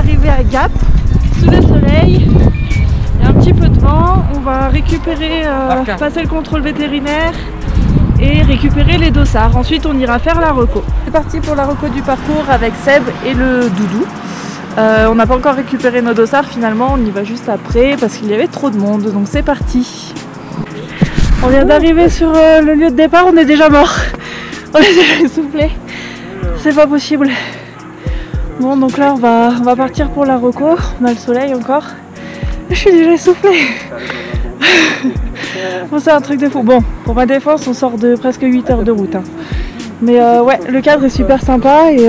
d'arriver à Gap, sous le soleil. Il y a un petit peu de vent. On va récupérer, passer le contrôle vétérinaire et récupérer les dossards. Ensuite, on ira faire la reco. C'est parti pour la reco du parcours avec Seb et le doudou. On n'a pas encore récupéré nos dossards finalement, on y va juste après parce qu'il y avait trop de monde, donc c'est parti. On vient d'arriver sur le lieu de départ, on est déjà mort. On est déjà essoufflé. C'est pas possible. Bon, donc là on va partir pour la reco. On a le soleil encore. Je suis déjà essoufflée. Bon, c'est un truc de fou. Bon, pour ma défense, on sort de presque 8 heures de route. Hein. Mais ouais, le cadre est super sympa et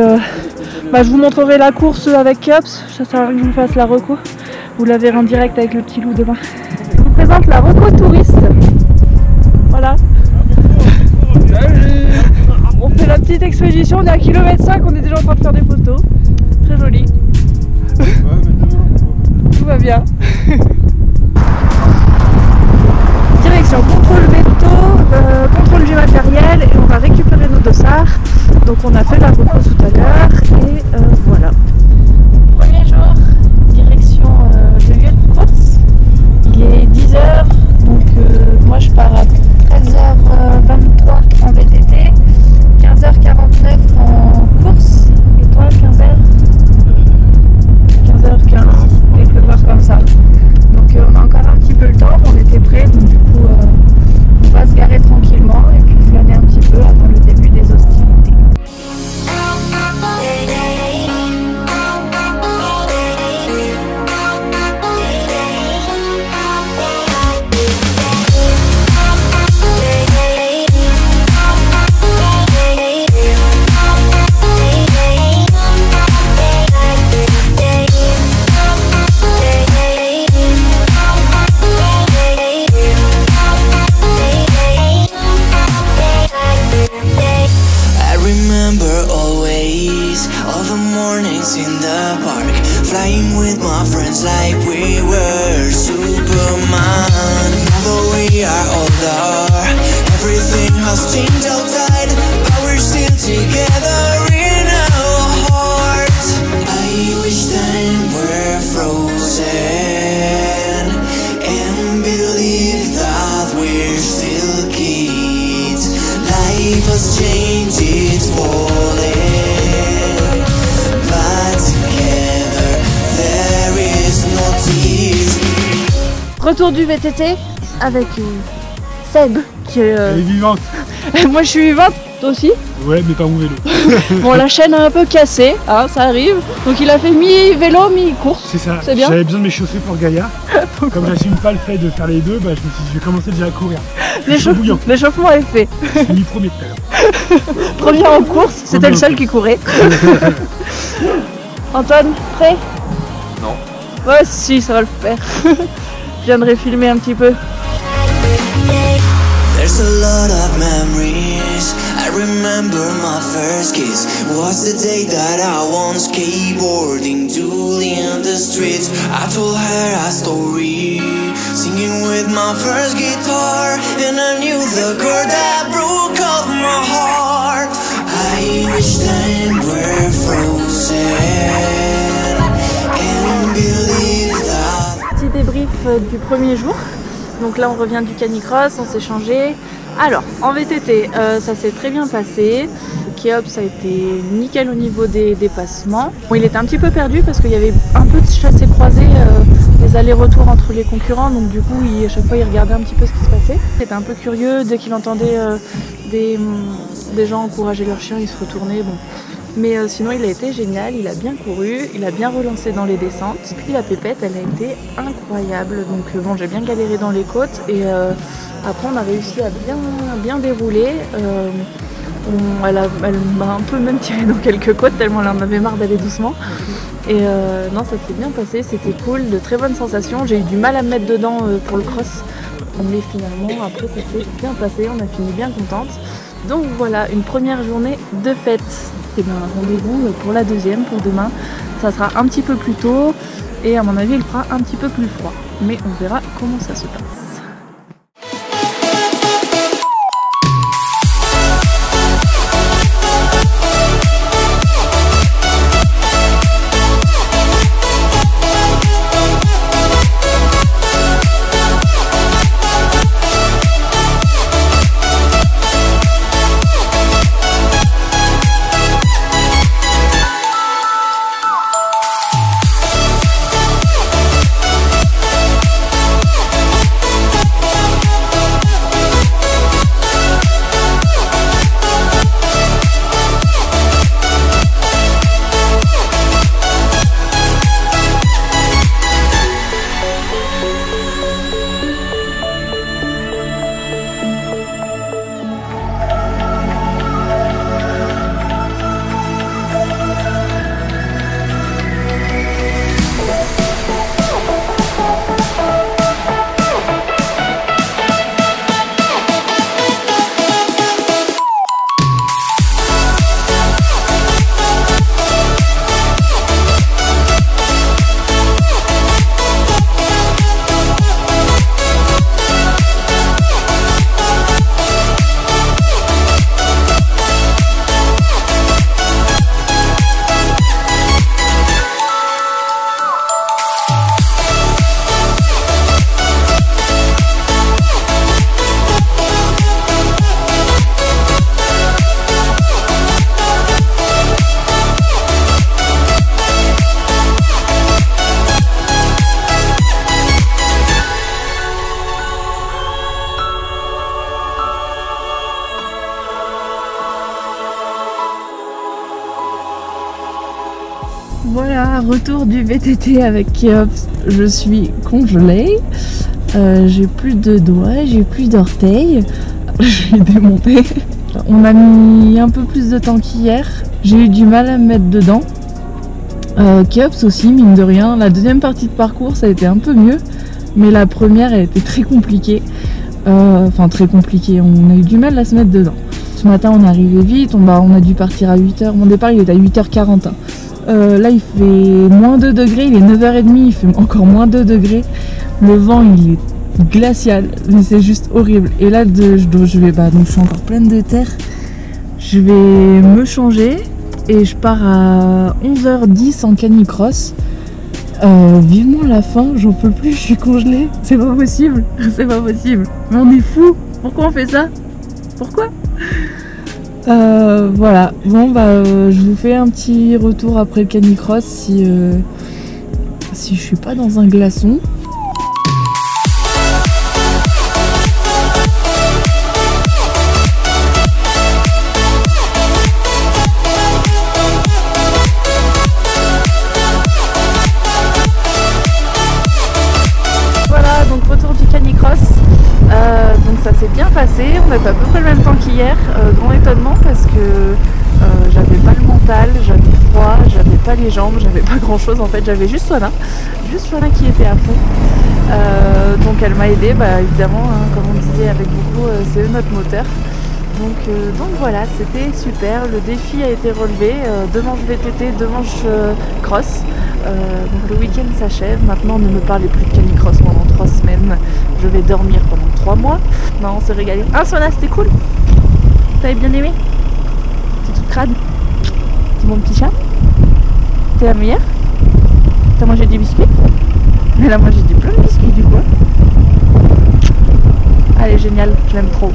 je vous montrerai la course avec Keops. Ça sert à rien que je vous fasse la reco. Vous la verrez en direct avec le petit loup demain. Je vous présente la reco touriste. Voilà. On fait la petite expédition, on est à 1,5 km, on est déjà en train de faire des photos. Très joli. Tout va bien. Direction contrôle veto, contrôle du matériel et on va récupérer nos dossards. Donc on a fait la reco tout à l'heure et voilà. Premier jour, direction le lieu de course. Il est 10 h, donc moi je pars à 13h23 en VTT, 15h49 en course et toi 15h15, quelque chose comme ça. Donc on a encore un petit peu le temps, on était prêts, donc du coup on va se garer tranquillement et puis flâner un petit peu avant le début des hostilités. Retour du VTT avec Seb qui est... Elle est vivante. Moi je suis vivante, toi aussi? Ouais, mais pas mon vélo. Bon, la chaîne a un peu cassé, hein, ça arrive. Donc il a fait mi-vélo, mi-course. C'est ça, c'est bien. J'avais besoin de m'échauffer pour Gaïa. Comme j'assume pas le fait de faire les deux, je me suis dit je vais commencer déjà à courir. L'échauffement est fait. Je suis premier tout à l'heure. Premier en course, c'était le seul qui courait. Antoine, prêt? Non. Ouais, si, ça va le faire. Je viendrai filmer un petit peu. There's a lot of memories. I remember my first kiss. Was the day that I went skateboarding, Julie in the streets. I told her a story, singing with my first guitar, and I knew the girl that broke off my heart. I wish time were frozen and believe that. Petit débrief du premier jour. Donc là on revient du canicross, on s'est changé. Alors en VTT ça s'est très bien passé. Keops a été nickel au niveau des dépassements. Bon, il était un petit peu perdu parce qu'il y avait un peu de chassé-croisé, des allers-retours entre les concurrents. Donc du coup à chaque fois il regardait un petit peu ce qui se passait. Il était un peu curieux, dès qu'il entendait des gens encourager leurs chiens, il se retournait. Bon. Mais sinon il a été génial, il a bien couru, il a bien relancé dans les descentes. Et puis la pépette elle a été incroyable. Donc bon, j'ai bien galéré dans les côtes et après on a réussi à bien dérouler. Elle m'a un peu même tiré dans quelques côtes tellement elle en avait marre d'aller doucement. Et non, ça s'est bien passé, c'était cool, de très bonnes sensations. J'ai eu du mal à me mettre dedans pour le cross. Mais finalement après ça s'est bien passé, on a fini bien contente. Donc voilà, une première journée de fête. Et bien rendez-vous pour la deuxième, pour demain. Ça sera un petit peu plus tôt et à mon avis il fera un petit peu plus froid. Mais on verra comment ça se passe. Voilà, retour du VTT avec Kéops. Je suis congelée. J'ai plus de doigts, j'ai plus d'orteils. Je l'ai démonté. On a mis un peu plus de temps qu'hier. J'ai eu du mal à me mettre dedans. Kéops aussi, mine de rien. La deuxième partie de parcours, ça a été un peu mieux. Mais la première, elle était très compliquée. Enfin, très compliquée. On a eu du mal à se mettre dedans. Ce matin, on est arrivé vite. On a dû partir à 8h. Mon départ, il est à 8h40. Là, il fait moins 2 degrés. Il est 9h30. Il fait encore moins 2 degrés. Le vent, il est glacial. Mais c'est juste horrible. Et là, donc je suis encore pleine de terre. Je vais me changer. Et je pars à 11h10 en canicross. Vivement la fin, j'en peux plus, je suis congelée. C'est pas possible, c'est pas possible. Mais on est fous. Pourquoi on fait ça? Pourquoi? Voilà. Bon je vous fais un petit retour après le canicross si je suis pas dans un glaçon. Donc ça s'est bien passé, on a fait à peu près le même temps qu'hier, grand étonnement parce que j'avais pas le mental, j'avais froid, j'avais pas les jambes, j'avais pas grand chose en fait, j'avais juste Swana qui était à fond. Donc elle m'a aidé, évidemment, hein, comme on disait avec beaucoup, c'est eux notre moteur. Donc voilà, c'était super, le défi a été relevé, 2 manches VTT, 2 manches cross. Donc le week-end s'achève, maintenant ne me parlez plus de canicross pendant 3 semaines, je vais dormir pendant 3 mois. Non, on s'est régalé. Ah Swana, c'était cool? T'avais bien aimé? T'es toute crade? T'es mon petit chat? T'es la meilleure? T'as mangé des biscuits? Mais là moi j'ai plein de biscuits du coup. Elle est géniale, je l'aime trop.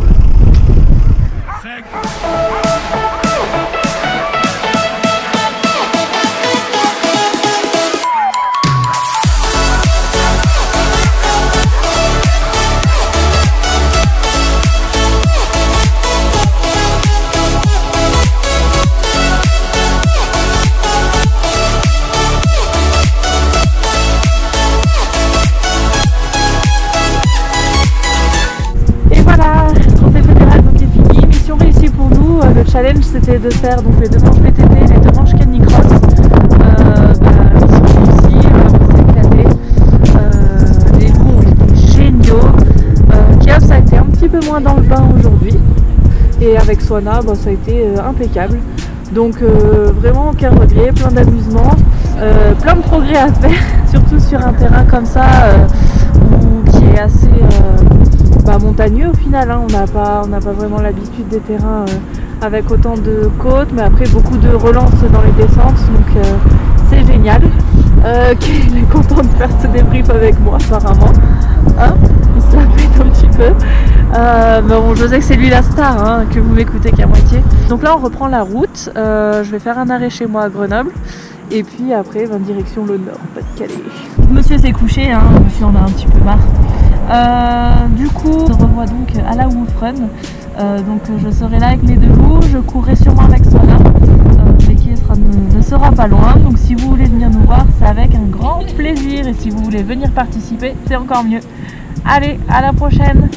Le challenge c'était de faire donc les 2 manches VTT, les 2 manches canicross. Mission réussie, on s'est éclaté. Les loups ont été géniaux. Kéops a été un petit peu moins dans le bain aujourd'hui. Et avec Swana, ça a été impeccable. Donc vraiment aucun regret, plein d'amusement, plein de progrès à faire, surtout sur un terrain comme ça qui est assez montagneux au final. Hein. On n'a pas vraiment l'habitude des terrains avec autant de côtes, mais après beaucoup de relances dans les descentes, donc c'est génial. Qu'il est content de faire ce débrief avec moi apparemment, hein, il se la pète un petit peu, mais bon, je sais que c'est lui la star, hein, que vous m'écoutez qu'à moitié. Donc là on reprend la route, je vais faire un arrêt chez moi à Grenoble, et puis après direction le nord, Pas-de-Calais. Monsieur s'est couché, hein, monsieur en a un petit peu marre. Du coup on se revoit donc à la Wolf Run. Donc je serai là avec mes 2 loups, je courrai sûrement avec Swana, mais qui ne sera pas loin. Donc si vous voulez venir nous voir, c'est avec un grand plaisir, et si vous voulez venir participer, c'est encore mieux. Allez, à la prochaine!